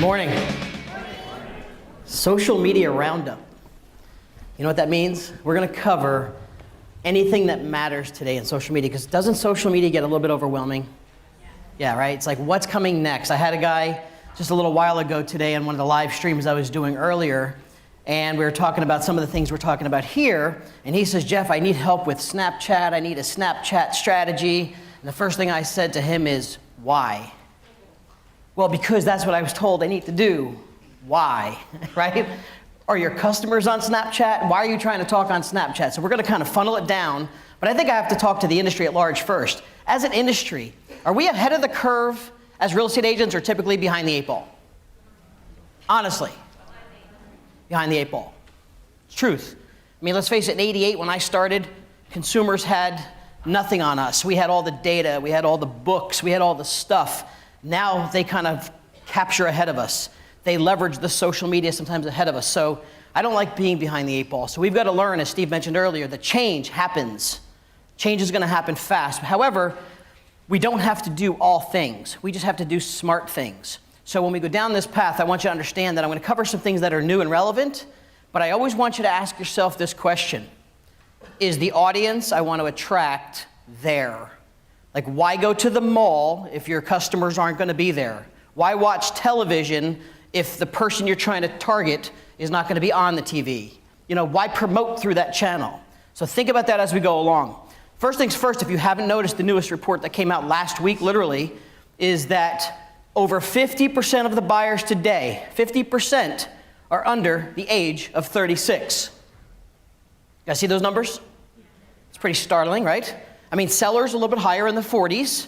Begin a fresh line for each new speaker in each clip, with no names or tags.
morning. Social media roundup. You know what that means? We're going to cover anything that matters today in social media, because doesn't social media get a little bit overwhelming? Yeah, right? It's like, what's coming next? I had a guy just a little while ago today on one of the live streams I was doing earlier, and we were talking about some of the things we're talking about here, and he says, Jeff, I need help with Snapchat. I need a Snapchat strategy. And the first thing I said to him is, why? Well, because that's what I was told I need to do. Why, right? Are your customers on Snapchat? Why are you trying to talk on Snapchat? So we're going to kind of funnel it down, but I think I have to talk to the industry at large first. As an industry, are we ahead of the curve as real estate agents, or typically behind the eight ball? Honestly, behind the eight ball. It's truth. I mean, let's face it, in '88 when I started, consumers had nothing on us. We had all the data, we had all the books, we had all the stuff. Now they kind of capture ahead of us. They leverage the social media sometimes ahead of us. So I don't like being behind the eight ball. So we've got to learn, as Steve mentioned earlier, that change happens. Change is going to happen fast. However, we don't have to do all things. We just have to do smart things. So when we go down this path, I want you to understand that I'm going to cover some things that are new and relevant, but I always want you to ask yourself this question. Is the audience I want to attract there? Like, why go to the mall if your customers aren't going to be there? Why watch television if the person you're trying to target is not going to be on the TV? You know, why promote through that channel? So think about that as we go along. First things first, if you haven't noticed, the newest report that came out last week, literally, is that over 50% of the buyers today, 50%, are under the age of 36. You guys see those numbers? It's pretty startling, right? I mean, sellers a little bit higher in the 40s,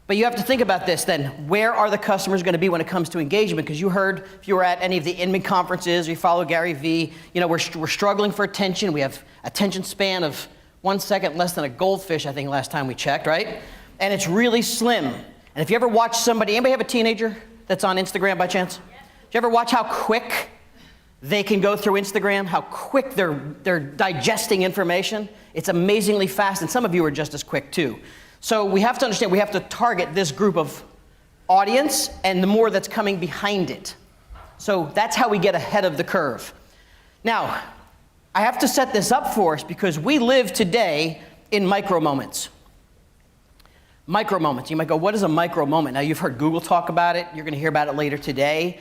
but you have to think about this then. Where are the customers going to be when it comes to engagement? Because you heard, if you were at any of the Inman conferences, or you follow Gary Vee, you know, we're struggling for attention. We have attention span of 1 second less than a goldfish, I think, last time we checked, right? And it's really slim. And if you ever watch somebody, anybody have a teenager that's on Instagram by chance? Do you ever watch how quick they can go through Instagram, how quick they're digesting information? It's amazingly fast, and some of you are just as quick too. So we have to understand, we have to target this group of audience and the more that's coming behind it. So that's how we get ahead of the curve. Now, I have to set this up for us because we live today in micro moments. Micro moments. You might go, what is a micro moment? Now, you've heard Google talk about it. You're going to hear about it later today.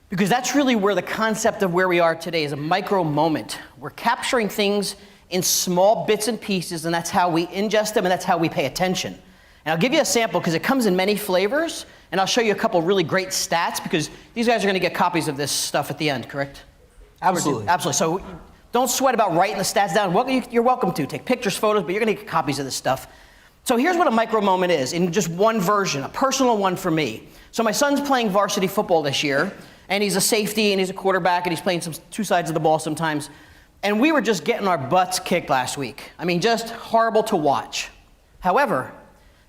Because that's really where the concept of where we are today is, a micro moment. We're capturing things in small bits and pieces, and that's how we ingest them, and that's how we pay attention. And I'll give you a sample because it comes in many flavors, and I'll show you a couple really great stats, because these guys are going to get copies of this stuff at the end, correct?
Absolutely.
Absolutely. So don't sweat about writing the stats down. You're welcome to. Take pictures, photos, but you're going to get copies of this stuff. So here's what a micro moment is in just one version, a personal one for me. So my son's playing varsity football this year, and he's a safety, and he's a quarterback, and he's playing two sides of the ball sometimes. And we were just getting our butts kicked last week. I mean, just horrible to watch. However,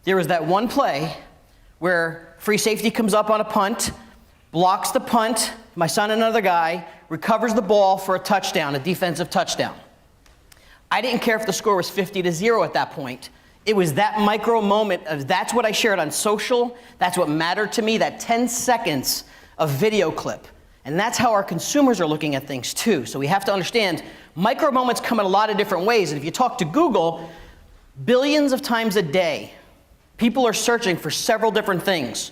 there was that one play where free safety comes up on a punt, blocks the punt, my son and another guy, recovers the ball for a touchdown, a defensive touchdown. I didn't care if the score was 50-0 at that point. It was that micro moment of, that's what I shared on social, that's what mattered to me, that 10 seconds of video clip. And that's how our consumers are looking at things too. So we have to understand, micro moments come in a lot of different ways. And if you talk to Google, billions of times a day, people are searching for several different things.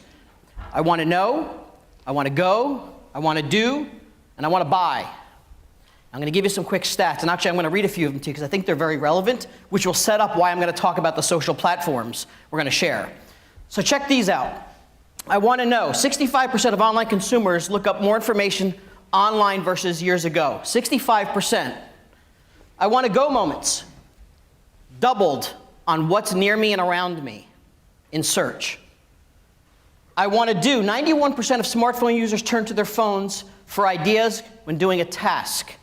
I want to know, I want to go, I want to do, and I want to buy. I'm going to give you some quick stats, and actually I'm going to read a few of them to you because I think they're very relevant, which will set up why I'm going to talk about the social platforms we're going to share. So check these out. I want to know, 65% of online consumers look up more information online versus years ago. 65%. I want to go moments, doubled on what's near me and around me in search. I want to do, 91% of smartphone users turn to their phones for ideas when doing a task.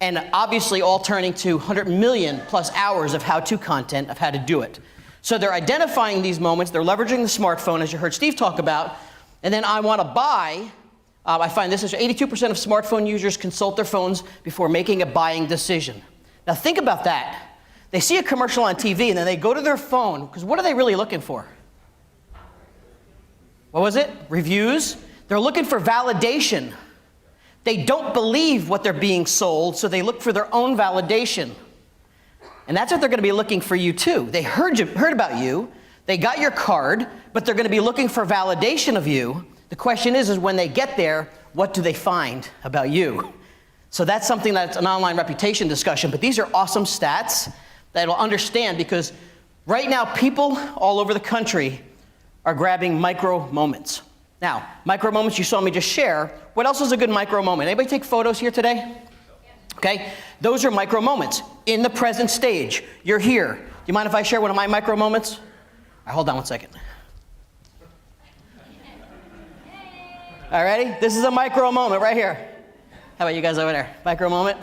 And obviously all turning to 100 million plus hours of how-to content of how to do it. So they're identifying these moments, they're leveraging the smartphone, as you heard Steve talk about, and then I want to buy. I find this is 82% of smartphone users consult their phones before making a buying decision. Now think about that. They see a commercial on TV and then they go to their phone, because what are they really looking for? What was it? Reviews. They're looking for validation. They don't believe what they're being sold, so they look for their own validation. And that's what they're going to be looking for you too. They heard about you, they got your card, but they're going to be looking for validation of you. The question is when they get there, what do they find about you? So that's something that's an online reputation discussion, but these are awesome stats that you'll understand, because right now people all over the country are grabbing micro moments. Now, micro moments you saw me just share. What else is a good micro moment? Anybody take photos here today? Okay, those are micro moments. In the present stage, you're here. Do you mind if I share one of my micro moments? All right, hold on one second. All right, ready? This is a micro moment right here. How about you guys over there? Micro moment.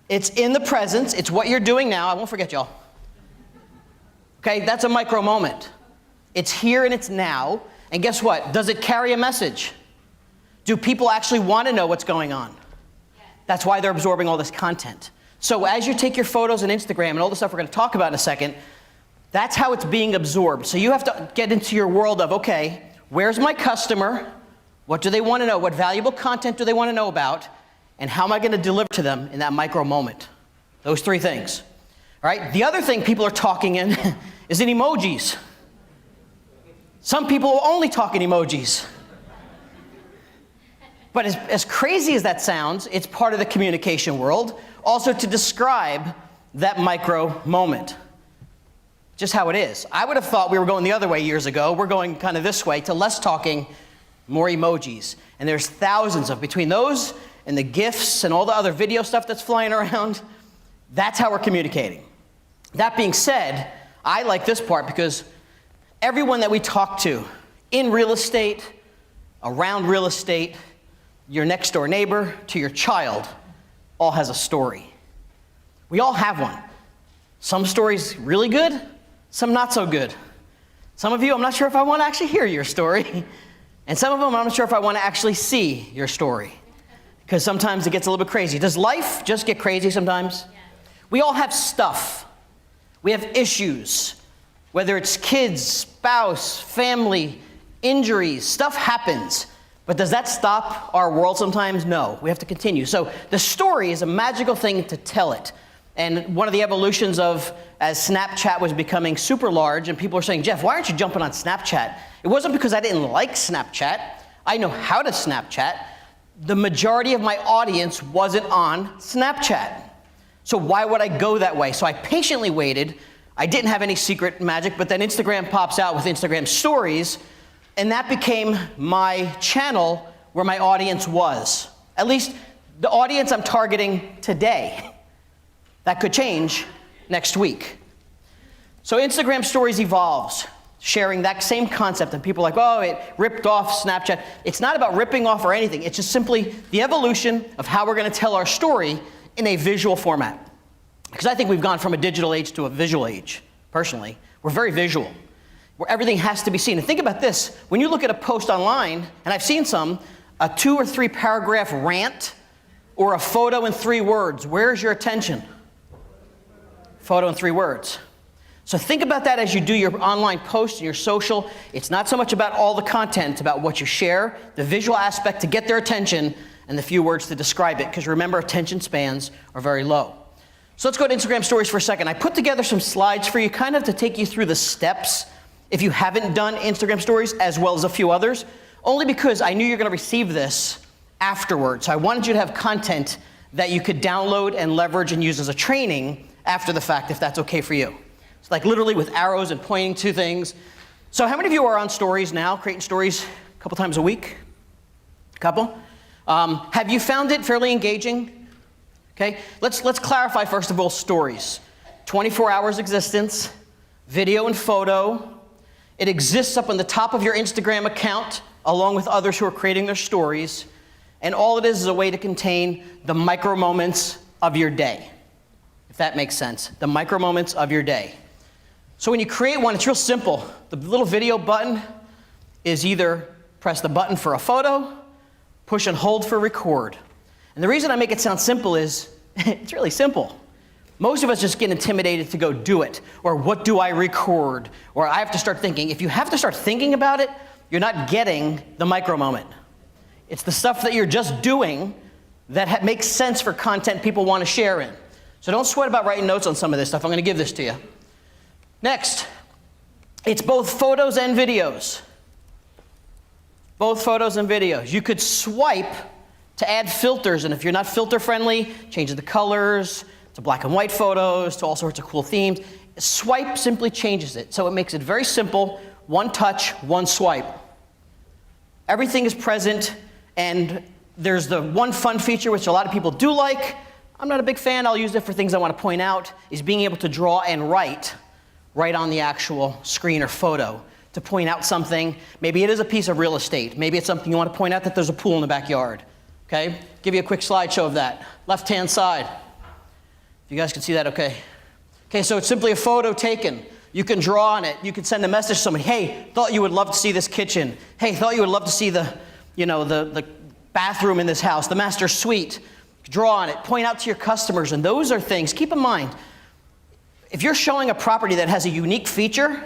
It's in the present. It's what you're doing now. I won't forget y'all. Okay, that's a micro moment. It's here and it's now. And guess what? Does it carry a message? Do people actually want to know what's going on? That's why they're absorbing all this content. So as you take your photos on Instagram and all the stuff we're going to talk about in a second, that's how it's being absorbed. So you have to get into your world of, okay, where's my customer? What do they want to know? What valuable content do they want to know about? And how am I going to deliver to them in that micro moment? Those three things. All right? The other thing people are talking in is in emojis. Some people will only talk in emojis. But as crazy as that sounds, it's part of the communication world, also to describe that micro moment. Just how it is. I would have thought we were going the other way years ago. We're going kind of this way to less talking, more emojis. And there's thousands of, between those and the GIFs and all the other video stuff that's flying around, that's how we're communicating. That being said, I like this part because everyone that we talk to in real estate, around real estate, your next door neighbor, to your child, all has a story. We all have one. Some stories really good, some not so good. Some of you, I'm not sure if I want to actually hear your story. And some of them, I'm not sure if I want to actually see your story. Because sometimes it gets a little bit crazy. Does life just get crazy sometimes? Yeah. We all have stuff. We have issues. Whether it's kids, spouse, family, injuries, stuff happens. But does that stop our world sometimes? No, we have to continue. So the story is a magical thing to tell it. And one of the evolutions of, as Snapchat was becoming super large, and people were saying, Jeff, why aren't you jumping on Snapchat? It wasn't because I didn't like Snapchat. I know how to Snapchat. The majority of my audience wasn't on Snapchat. So why would I go that way? So I patiently waited. I didn't have any secret magic, but then Instagram pops out with Instagram stories, and that became my channel where my audience was. At least the audience I'm targeting today. That could change next week. So Instagram stories evolves, sharing that same concept, and people are like, oh, it ripped off Snapchat. It's not about ripping off or anything. It's just simply the evolution of how we're going to tell our story in a visual format. Because I think we've gone from a digital age to a visual age, personally. We're very visual, where everything has to be seen. And think about this. When you look at a post online, and I've seen some, a 2 or 3 paragraph rant or a photo in 3 words, where's your attention? Photo in 3 words. So think about that as you do your online posts and your social. It's not so much about all the content, it's about what you share, the visual aspect to get their attention, and the few words to describe it. Because remember, attention spans are very low. So let's go to Instagram stories for a second. I put together some slides for you kind of to take you through the steps if you haven't done Instagram stories, as well as a few others, only because I knew you're going to receive this afterwards. So I wanted you to have content that you could download and leverage and use as a training after the fact, if that's okay for you. It's like literally with arrows and pointing to things. So how many of you are on stories now, creating stories a couple times a week? A couple? Have you found it fairly engaging? Okay, let's clarify first of all stories. 24 hours existence, video and photo. It exists up on the top of your Instagram account along with others who are creating their stories. And all it is a way to contain the micro moments of your day, if that makes sense. The micro moments of your day. So when you create one, it's real simple. The little video button is either press the button for a photo, push and hold for record. And the reason I make it sound simple is it's really simple. Most of us just get intimidated to go do it. Or what do I record? Or I have to start thinking. If you have to start thinking about it, you're not getting the micro moment. It's the stuff that you're just doing that makes sense for content people want to share in. So don't sweat about writing notes on some of this stuff. I'm going to give this to you. Next, it's both photos and videos. Both photos and videos. You could swipe to add filters, and if you're not filter friendly, change the colors to black and white photos, to all sorts of cool themes. Swipe simply changes it. So it makes it very simple. One touch, one swipe. Everything is present, and there's the one fun feature which a lot of people do like. I'm not a big fan. I'll use it for things I want to point out, is being able to draw and write right on the actual screen or photo to point out something. Maybe it is a piece of real estate. Maybe it's something you want to point out, that there's a pool in the backyard. Okay? Give you a quick slideshow of that. Left-hand side. If you guys can see that, okay. Okay, so it's simply a photo taken. You can draw on it. You can send a message to somebody. Hey, thought you would love to see this kitchen. Hey, thought you would love to see the bathroom in this house, the master suite. Draw on it. Point out to your customers. And those are things. Keep in mind, if you're showing a property that has a unique feature,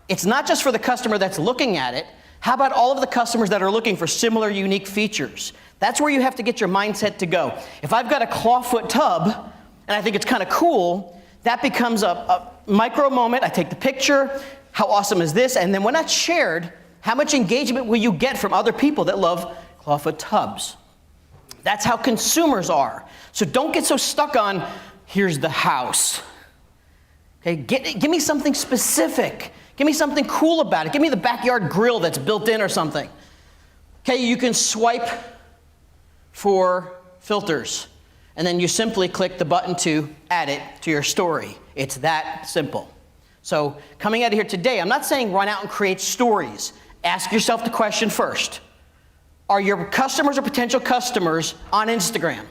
it's not just for the customer that's looking at it. How about all of the customers that are looking for similar unique features? That's where you have to get your mindset to go. If I've got a clawfoot tub, and I think it's kind of cool, that becomes a micro moment. I take the picture. How awesome is this? And then when that's shared, how much engagement will you get from other people that love clawfoot tubs? That's how consumers are. So don't get so stuck on, here's the house. Okay, give me something specific. Give me something cool about it. Give me the backyard grill that's built in or something. Okay, you can swipe for filters, and then you simply click the button to add it to your story. It's that simple. So coming out of here today, I'm not saying run out and create stories. Ask yourself the question first. Are your customers or potential customers on Instagram?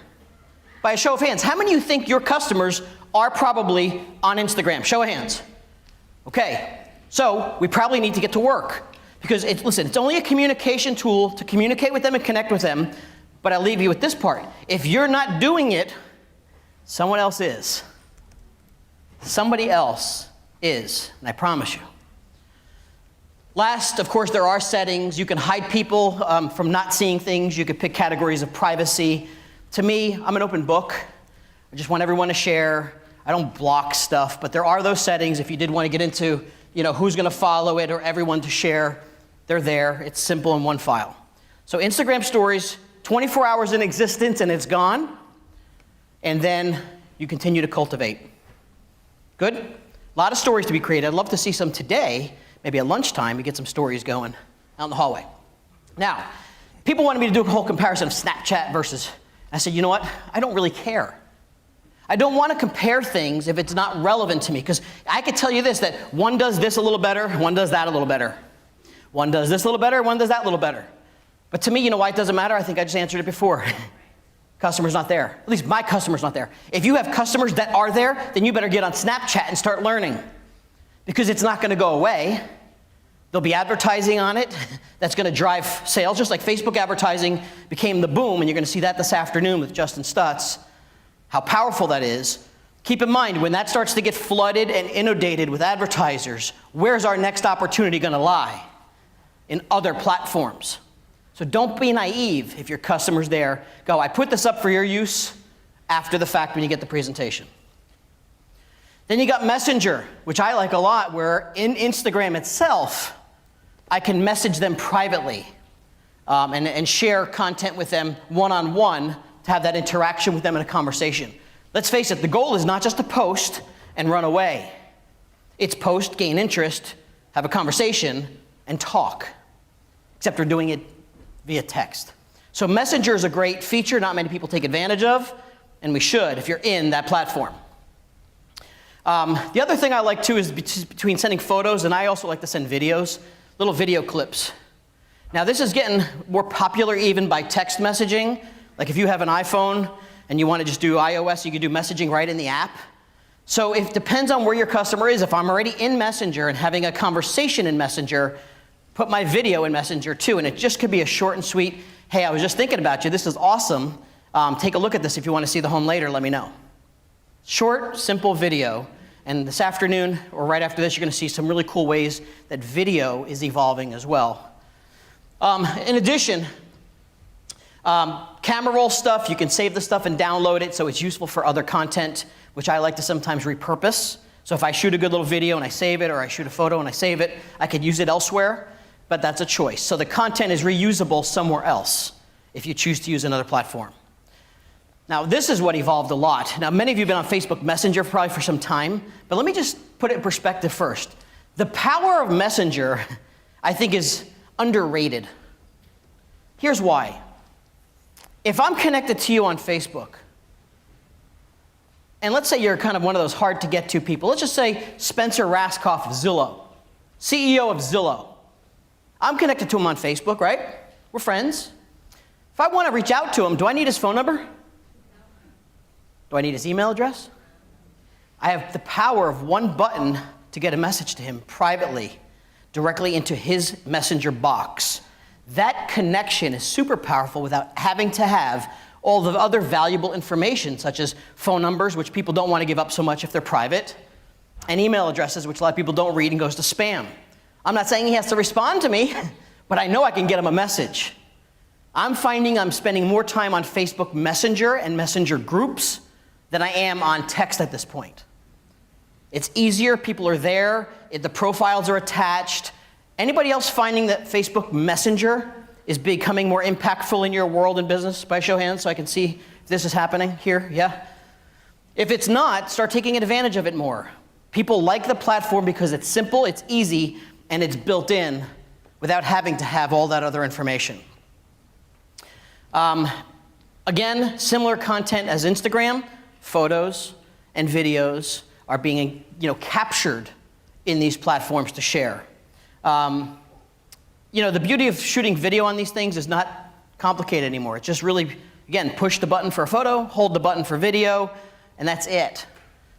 By a show of hands, how many of you think your customers are probably on Instagram? Show of hands. Okay, so we probably need to get to work. Because, listen, it's only a communication tool to communicate with them and connect with them, but I'll leave you with this part. If you're not doing it, someone else is. Somebody else is, and I promise you. Last, of course, there are settings. You can hide people from not seeing things. You could pick categories of privacy. To me, I'm an open book. I just want everyone to share. I don't block stuff, but there are those settings. If you did want to get into, who's going to follow it or everyone to share, they're there. It's simple in one file. So Instagram Stories, 24 hours in existence and it's gone. And then you continue to cultivate. Good? A lot of stories to be created. I'd love to see some today. Maybe at lunchtime, we get some stories going out in the hallway. Now, people wanted me to do a whole comparison of Snapchat versus, I said, you know what? I don't really care. I don't want to compare things if it's not relevant to me, because I could tell you this, that one does this a little better, one does that a little better. One does this a little better, one does that a little better. But to me, you know why it doesn't matter? I think I just answered it before. Customer's not there. At least my customer's not there. If you have customers that are there, then you better get on Snapchat and start learning. Because it's not going to go away. There'll be advertising on it that's going to drive sales, just like Facebook advertising became the boom, and you're going to see that this afternoon with Justin Stutz, how powerful that is. Keep in mind, when that starts to get flooded and inundated with advertisers, where's our next opportunity going to lie? In other platforms. So don't be naive if your customer's there. Go, I put this up for your use after the fact when you get the presentation. Then you got Messenger, which I like a lot, where in Instagram itself, I can message them privately and share content with them one-on-one to have that interaction with them in a conversation. Let's face it, the goal is not just to post and run away. It's post, gain interest, have a conversation, and talk. Except we're doing it via text. So Messenger is a great feature not many people take advantage of, and we should if you're in that platform. The other thing I like too is between sending photos, and I also like to send videos, little video clips. Now this is getting more popular even by text messaging. Like if you have an iPhone and you want to just do iOS, you can do messaging right in the app. So it depends on where your customer is. If I'm already in Messenger and having a conversation in Messenger, put my video in Messenger too, and it just could be a short and sweet, hey, I was just thinking about you, this is awesome. Take a look at this. If you want to see the home later, let me know. Short, simple video. And this afternoon, or right after this, you're going to see some really cool ways that video is evolving as well. In addition, camera roll stuff, you can save the stuff and download it so it's useful for other content, which I like to sometimes repurpose. So if I shoot a good little video and I save it, or I shoot a photo and I save it, I could use it elsewhere, but that's a choice. So the content is reusable somewhere else if you choose to use another platform. Now, this is what evolved a lot. Now, many of you have been on Facebook Messenger probably for some time, but let me just put it in perspective first. The power of Messenger, I think, is underrated. Here's why. If I'm connected to you on Facebook, and let's say you're kind of one of those hard to get to people. Let's just say Spencer Raskoff of Zillow, CEO of Zillow. I'm connected to him on Facebook, right? We're friends. If I want to reach out to him, do I need his phone number? Do I need his email address? I have the power of one button to get a message to him privately, directly into his messenger box. That connection is super powerful without having to have all the other valuable information, such as phone numbers, which people don't want to give up so much if they're private, and email addresses, which a lot of people don't read and goes to spam. I'm not saying he has to respond to me, but I know I can get him a message. I'm finding I'm spending more time on Facebook Messenger and Messenger groups than I am on text at this point. It's easier, people are there, the profiles are attached. Anybody else finding that Facebook Messenger is becoming more impactful in your world and business? By show of hands, so I can see if this is happening here, yeah? If it's not, start taking advantage of it more. People like the platform because it's simple, it's easy, and it's built in without having to have all that other information. Again, similar content as Instagram, photos and videos are being, captured in these platforms to share. The beauty of shooting video on these things is not complicated anymore. It's just really, again, push the button for a photo, hold the button for video, and that's it.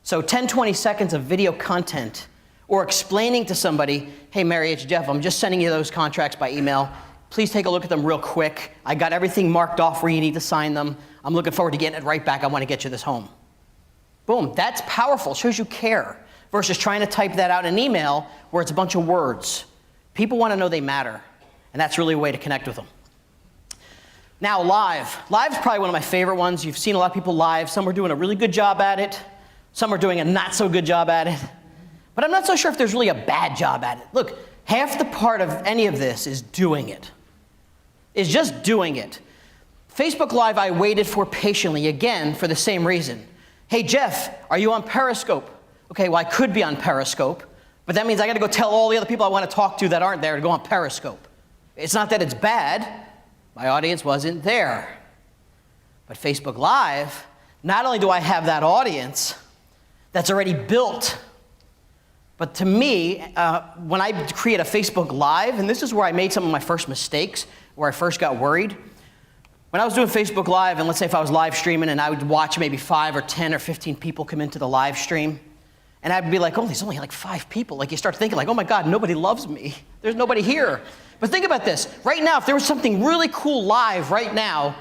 So 10, 20 seconds of video content, or explaining to somebody, hey, Mary, it's Jeff, I'm just sending you those contracts by email. Please take a look at them real quick. I got everything marked off where you need to sign them. I'm looking forward to getting it right back. I want to get you this home. Boom, that's powerful, shows you care, versus trying to type that out in an email where it's a bunch of words. People want to know they matter, and that's really a way to connect with them. Now, live. Live's probably one of my favorite ones. You've seen a lot of people live. Some are doing a really good job at it. Some are doing a not so good job at it. But I'm not so sure if there's really a bad job at it. Look, half the part of any of this is doing it. Is just doing it. Facebook Live I waited for patiently, again, for the same reason. Hey, Jeff, are you on Periscope? Okay, well, I could be on Periscope, but that means I got to go tell all the other people I want to talk to that aren't there to go on Periscope. It's not that it's bad. My audience wasn't there. But Facebook Live, not only do I have that audience that's already built, but to me, when I create a Facebook Live, and this is where I made some of my first mistakes, where I first got worried. When I was doing Facebook Live, and let's say if I was live streaming and I would watch maybe 5 or 10 or 15 people come into the live stream, and I'd be like, oh, there's only like 5 people. Like you start thinking like, oh my God, nobody loves me. There's nobody here. But think about this. Right now, if there was something really cool live right now,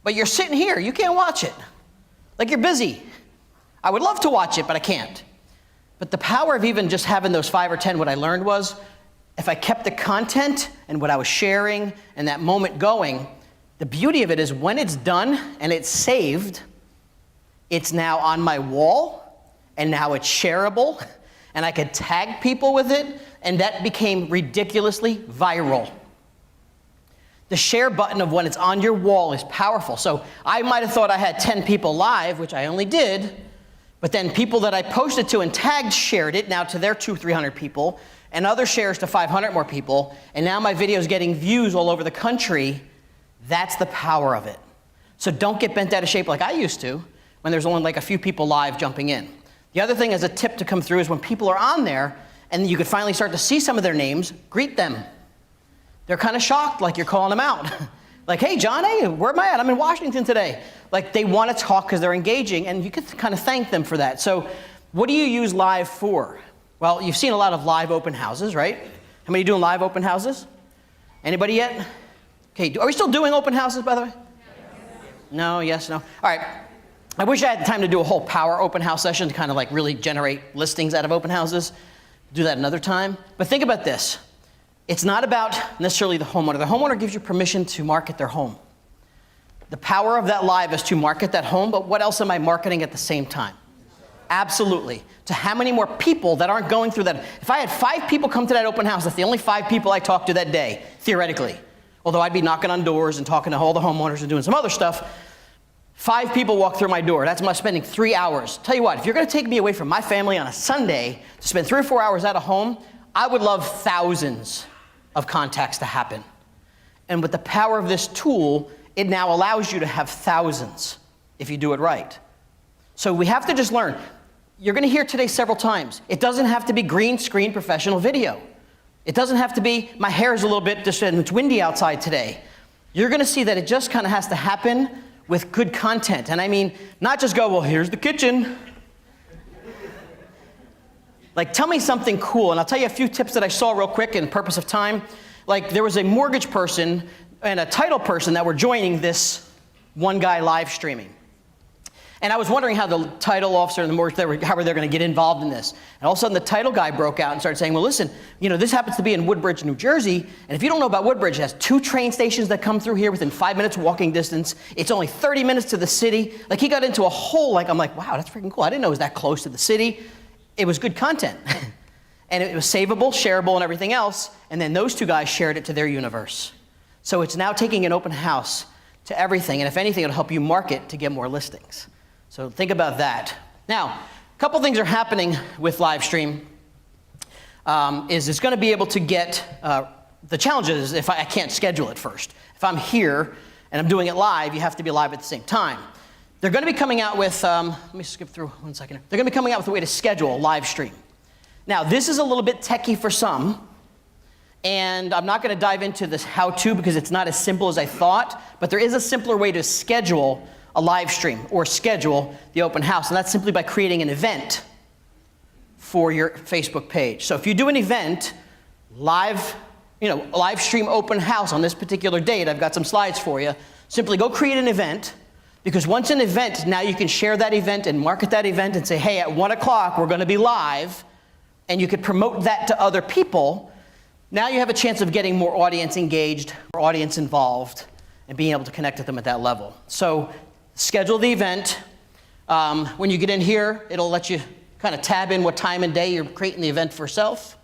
but you're sitting here, you can't watch it. Like you're busy. I would love to watch it, but I can't. But the power of even just having those 5 or 10, what I learned was, if I kept the content and what I was sharing and that moment going, the beauty of it is when it's done and it's saved, it's now on my wall, and now it's shareable, and I could tag people with it, and that became ridiculously viral. The share button of when it's on your wall is powerful. So I might have thought I had 10 people live, which I only did, but then people that I posted to and tagged shared it now to their 200-300 people, and other shares to 500 more people, and now my video is getting views all over the country. That's the power of it. So don't get bent out of shape like I used to when there's only like a few people live jumping in. The other thing as a tip to come through is when people are on there and you could finally start to see some of their names, greet them. They're kind of shocked like you're calling them out. Like, hey, John, hey, where am I at? I'm in Washington today. Like they want to talk because they're engaging, and you could kind of thank them for that. So what do you use live for? Well, you've seen a lot of live open houses, right? How many doing live open houses? Anybody yet? Okay, are we still doing open houses, by the way? No, yes, no. All right. I wish I had time to do a whole power open house session to kind of like really generate listings out of open houses. Do that another time. But think about this. It's not about necessarily the homeowner. The homeowner gives you permission to market their home. The power of that live is to market that home, but what else am I marketing at the same time? Absolutely. To how many more people that aren't going through that? If I had 5 people come to that open house, that's the only 5 people I talked to that day, theoretically. Although I'd be knocking on doors and talking to all the homeowners and doing some other stuff. 5 people walk through my door. That's my spending 3 hours. Tell you what, if you're going to take me away from my family on a Sunday to spend 3 or 4 hours at a home, I would love thousands of contacts to happen. And with the power of this tool, it now allows you to have thousands if you do it right. So we have to just learn. You're going to hear today several times. It doesn't have to be green screen professional video. It doesn't have to be, my hair is a little bit, just it's windy outside today. You're going to see that it just kind of has to happen with good content. And I mean, not just go, well, here's the kitchen. Like, tell me something cool. And I'll tell you a few tips that I saw real quick in purpose of time. Like, there was a mortgage person and a title person that were joining this one guy live streaming. And I was wondering how the title officer and the mortgage, how were they going to get involved in this. And all of a sudden the title guy broke out and started saying, well, listen, this happens to be in Woodbridge, New Jersey. And if you don't know about Woodbridge, it has 2 train stations that come through here within 5 minutes walking distance. It's only 30 minutes to the city. Like, he got into a whole, I'm like, wow, that's freaking cool. I didn't know it was that close to the city. It was good content. And it was savable, shareable, and everything else. And then those 2 guys shared it to their universe. So it's now taking an open house to everything. And if anything, it'll help you market to get more listings. So think about that. Now, a couple things are happening with live stream. Is it's going to be able to get, the challenge is if I can't schedule it first. If I'm here and I'm doing it live, you have to be live at the same time. They're going to be coming out with, let me skip through 1 second. They're going to be coming out with a way to schedule a live stream. Now, this is a little bit techie for some, and I'm not going to dive into this how-to because it's not as simple as I thought, but there is a simpler way to schedule a live stream or schedule the open house, and that's simply by creating an event for your Facebook page. So if you do an event, live stream open house on this particular date, I've got some slides for you, simply go create an event, because once an event, now you can share that event and market that event and say, hey, at 1 o'clock we're going to be live, and you could promote that to other people. Now you have a chance of getting more audience engaged, more audience involved, and being able to connect with them at that level. So schedule the event. When you get in here, it'll let you kind of tab in what time and day you're creating the event for yourself.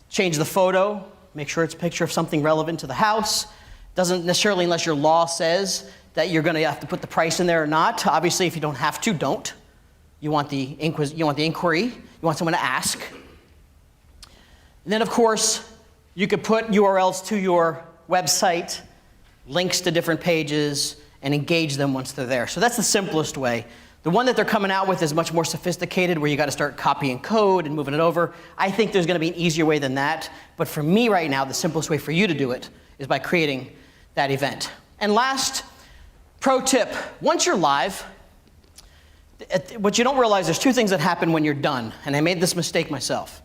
Change the photo. Make sure it's a picture of something relevant to the house. Doesn't necessarily, unless your law says that you're going to have to put the price in there or not. Obviously, if you don't have to, don't. You want the inquiry. You want someone to ask. And then, of course, you could put URLs to your website, links to different pages, and engage them once they're there. So that's the simplest way. The one that they're coming out with is much more sophisticated, where you got to start copying code and moving it over. I think there's going to be an easier way than that. But for me right now, the simplest way for you to do it is by creating that event. And last, pro tip, once you're live, what you don't realize, there's 2 things that happen when you're done. And I made this mistake myself.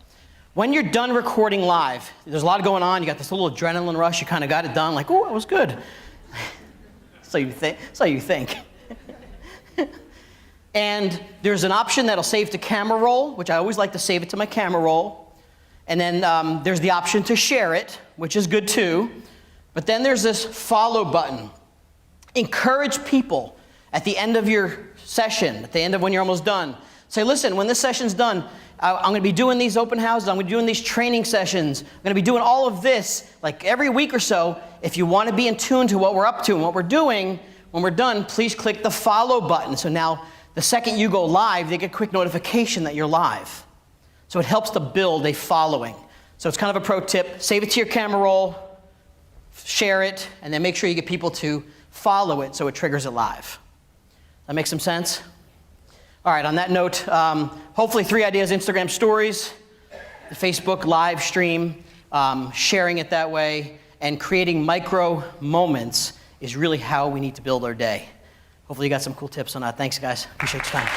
When you're done recording live, there's a lot going on. You got this little adrenaline rush. You kind of got it done. Like, oh, it was good. So you think. And there's an option that'll save to camera roll, which I always like to save it to my camera roll. And then there's the option to share it, which is good too. But then there's this follow button. Encourage people at the end of your session, at the end of when you're almost done. Say, listen, when this session's done, I'm going to be doing these open houses. I'm going to be doing these training sessions. I'm going to be doing all of this like every week or so. If you want to be in tune to what we're up to and what we're doing, when we're done, please click the follow button. So now the second you go live, they get a quick notification that you're live. So it helps to build a following. So it's kind of a pro tip. Save it to your camera roll, share it, and then make sure you get people to follow it so it triggers it live. That makes some sense? All right, on that note, hopefully 3 ideas: Instagram stories, the Facebook live stream, sharing it that way, and creating micro moments is really how we need to build our day. Hopefully you got some cool tips on that. Thanks, guys. Appreciate your time.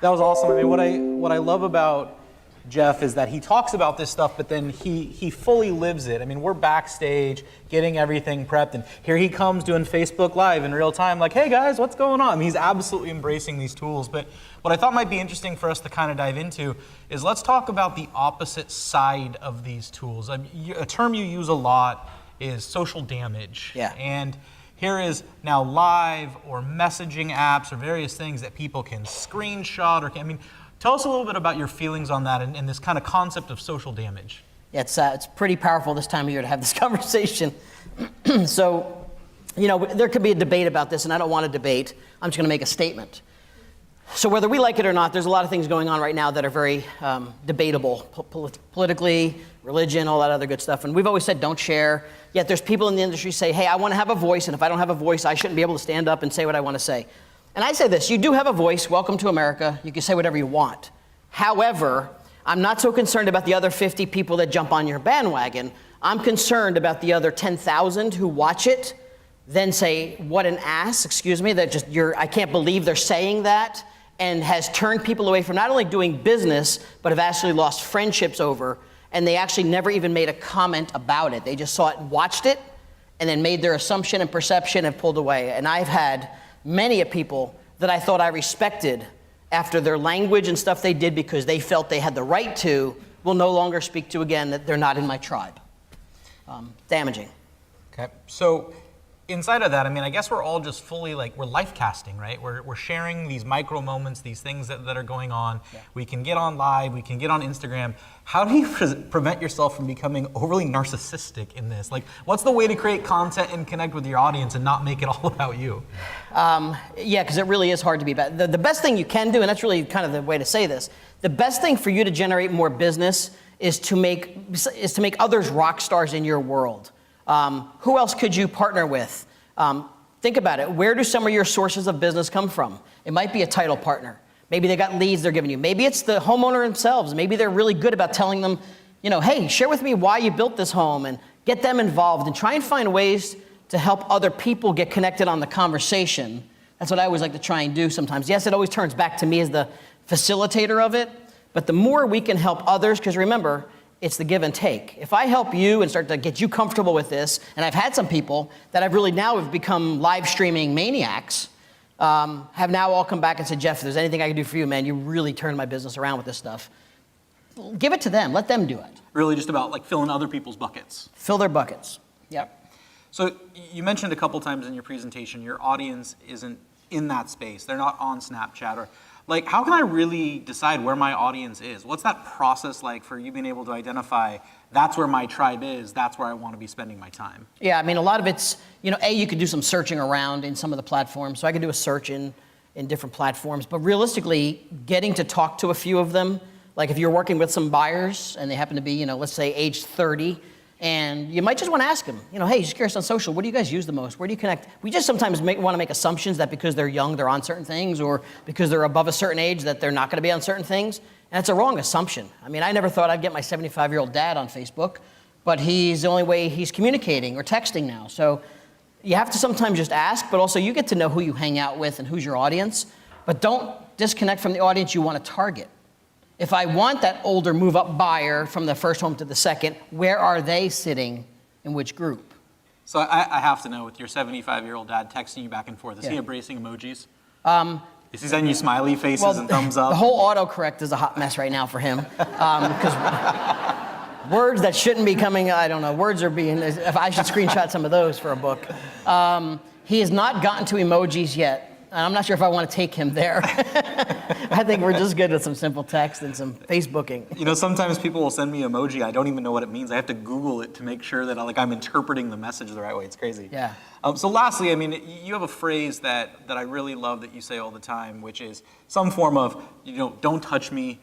That was awesome. I mean, what I love about Jeff is that he talks about this stuff, but then he fully lives it. I mean, we're backstage getting everything prepped, and here he comes doing Facebook Live in real time, like, hey guys, what's going on? I mean, he's absolutely embracing these tools. But what I thought might be interesting for us to kind of dive into is let's talk about the opposite side of these tools. I mean, a term you use a lot is social damage.
Yeah.
And here is now live or messaging apps or various things that people can screenshot or I mean, tell us a little bit about your feelings on that and this kind of concept of social damage.
Yeah, it's pretty powerful this time of year to have this conversation. So, you know, there could be a debate about this, and I don't want to debate. I'm just going to make a statement. So whether we like it or not, there's a lot of things going on right now that are very debatable, politically, religion, all that other good stuff. And we've always said don't share. Yet there's people in the industry say, hey, I want to have a voice, and if I don't have a voice, I shouldn't be able to stand up and say what I want to say. And I say this, you do have a voice, welcome to America, you can say whatever you want. However, I'm not so concerned about the other 50 people that jump on your bandwagon. I'm concerned about the other 10,000 who watch it, then say, what an ass, excuse me, that just I can't believe they're saying that, and has turned people away from not only doing business, but have actually lost friendships over, and they actually never even made a comment about it. They just saw it and watched it, and then made their assumption and perception and pulled away. And I've had many of people that I thought I respected after their language and stuff they did because they felt they had the right to, will no longer speak to again, that they're not in my tribe. Damaging.
Okay, so inside of that, I mean, I guess we're all just fully like, we're life casting, right? We're sharing these micro moments, these things that are going on. Yeah. We can get on live, we can get on Instagram. How do you prevent yourself from becoming overly narcissistic in this? Like, what's the way to create content and connect with your audience and not make it all about you?
Yeah, because it really is hard to be bad. The best thing you can do, and that's really kind of the way to say this, the best thing for you to generate more business is to make others rock stars in your world. Who else could you partner with? Think about it. Where do some of your sources of business come from? It might be a title partner. Maybe they got leads they're giving you. Maybe it's the homeowner themselves. Maybe they're really good about telling them, you know, hey, share with me why you built this home, and get them involved and try and find ways to help other people get connected on the conversation. That's what I always like to try and do sometimes. Yes, it always turns back to me as the facilitator of it, but the more we can help others, because remember, it's the give and take. If I help you and start to get you comfortable with this, and I've had some people that I've really now have become live streaming maniacs, have now all come back and said, Jeff, if there's anything I can do for you, man, you really turned my business around with this stuff. Give it to them, let them do it.
Really just about like filling other people's buckets.
Fill their buckets, yep.
So you mentioned a couple times in your presentation, your audience isn't in that space. They're not on Snapchat or like, how can I really decide where my audience is? What's that process like for you being able to identify that's where my tribe is, that's where I want to be spending my time?
Yeah, I mean, a lot of it's, you know, you could do some searching around in some of the platforms. So I could do a search in different platforms. But realistically, getting to talk to a few of them, like if you're working with some buyers and they happen to be, you know, let's say age 30, and you might just want to ask them, you know, hey, just curious on social, what do you guys use the most? Where do you connect? We just sometimes want to make assumptions that because they're young, they're on certain things, or because they're above a certain age that they're not going to be on certain things. And it's a wrong assumption. I mean, I never thought I'd get my 75-year-old dad on Facebook, but he's the only way he's communicating or texting now. So you have to sometimes just ask, but also you get to know who you hang out with and who's your audience, but don't disconnect from the audience you want to target. If I want that older move-up buyer from the first home to the second, where are they sitting in which group?
So I have to know, with your 75-year-old dad texting you back and forth, is he embracing emojis? Is he sending you smiley faces and thumbs up?
The whole autocorrect is a hot mess right now for him. Because words that shouldn't be coming, I don't know, words are being, if I should screenshot some of those for a book. He has not gotten to emojis yet. And I'm not sure if I want to take him there. I think we're just good with some simple text and some Facebooking.
You know, sometimes people will send me emoji. I don't even know what it means. I have to Google it to make sure that I'm interpreting the message the right way. It's crazy.
Yeah.
So lastly, I mean, you have a phrase that I really love that you say all the time, which is some form of, you know, don't touch me,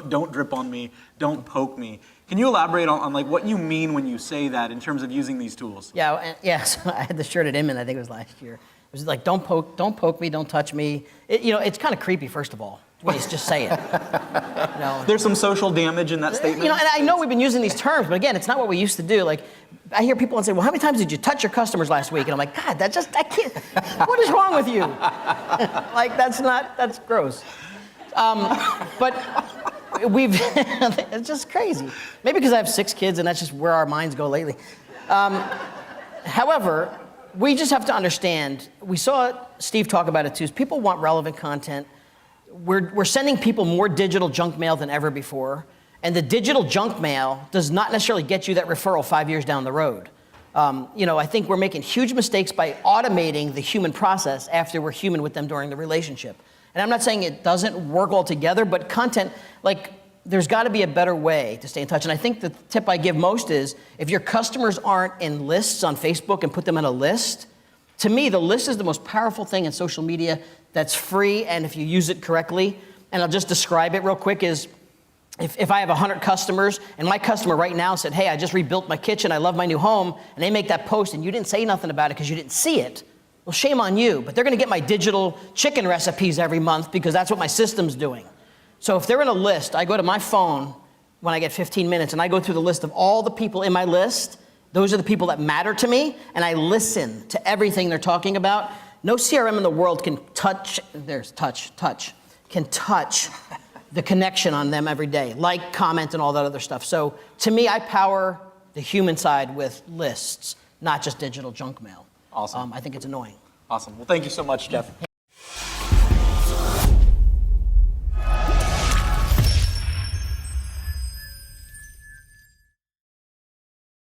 don't drip on me, don't poke me. Can you elaborate on like what you mean when you say that in terms of using these tools?
Yeah. So I had the shirt at Inman, I think it was last year. It was like, don't poke me, don't touch me. You know, it's kind of creepy, first of all. Please just say it. You know?
There's some social damage in that statement.
You know, and I know we've been using these terms, but again, it's not what we used to do. Like, I hear people say, well, how many times did you touch your customers last week? And I'm like, God, I can't, what is wrong with you? Like, that's gross. But we've, it's just crazy. Maybe because I have 6 kids and that's just where our minds go lately. However, we just have to understand, we saw Steve talk about it too, is people want relevant content. We're sending people more digital junk mail than ever before. And the digital junk mail does not necessarily get you that referral 5 years down the road. I think we're making huge mistakes by automating the human process after we're human with them during the relationship. And I'm not saying it doesn't work altogether, but content, there's got to be a better way to stay in touch. And I think the tip I give most is, if your customers aren't in lists on Facebook and put them in a list, to me, the list is the most powerful thing in social media that's free, and if you use it correctly, and I'll just describe it real quick, is if I have 100 customers, and my customer right now said, hey, I just rebuilt my kitchen, I love my new home, and they make that post, and you didn't say nothing about it because you didn't see it, well, shame on you, but they're gonna get my digital chicken recipes every month because that's what my system's doing. So if they're in a list, I go to my phone when I get 15 minutes, and I go through the list of all the people in my list. Those are the people that matter to me, and I listen to everything they're talking about. No CRM in the world can touch the connection on them every day, like, comment, and all that other stuff. So to me, I power the human side with lists, not just digital junk mail.
Awesome.
I think it's annoying.
Awesome. Well, thank you so much, Jeff.